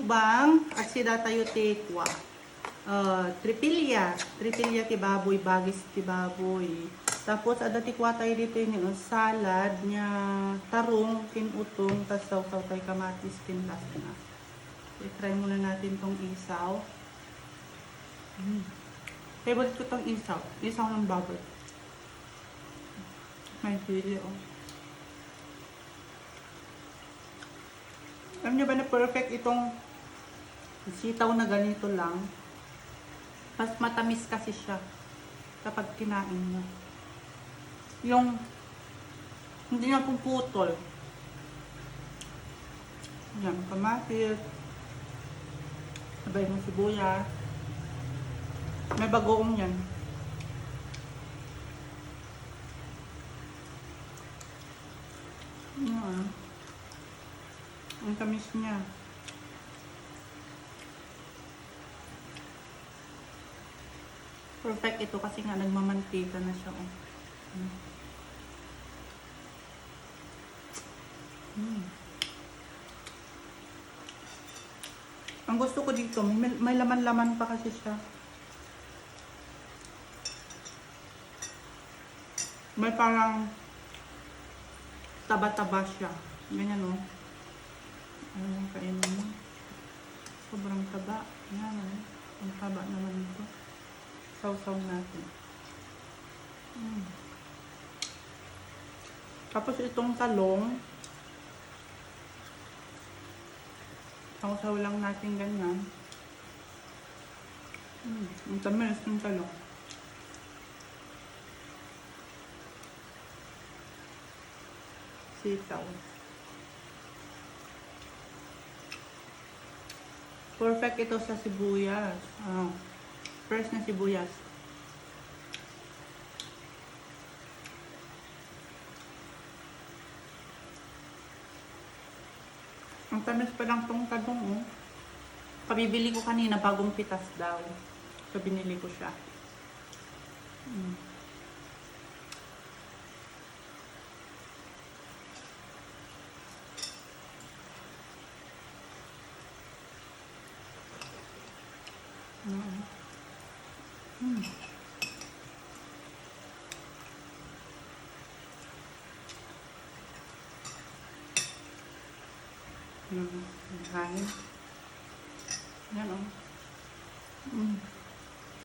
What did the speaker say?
bang aksida tayo tekwa. Tripilya ti baboy, bagis ti baboy. Tapos ada ti kwa tayo dito yung salad nya tarong kinutong tas saw-saw tayo kamatis kinlas na. I-try muna natin tong isaw. Favorite ko tong isaw. Isaw ng baboy. May sili oh. Alam niyo ba na perfect itong sitaw na ganito lang? Mas matamis kasi siya kapag kinain mo. Yung hindi na puputol. Yan, kamatis. Sabay mo sibuyas. May bagoong yan. Yan. Ang tamis niya. Perfect ito kasi nga nagmamantika na siya. Ang gusto ko dito, may laman-laman pa kasi siya. May parang taba-taba siya. Ganyan o. Ayan, kainin mo. Sobrang taba. Ayan o. Ang taba naman ito. Saw-saw natin. Tapos itong talong. Saw-saw lang natin ganyan. Ang tamis ng talong. Sitaw. Perfect ito sa sibuyas. Fresh na sibuyas. Ang tamis pa lang tong talong oh. Kabibili ko kanina bagong pitas daw. So binili ko siya. Hangin. Yan o.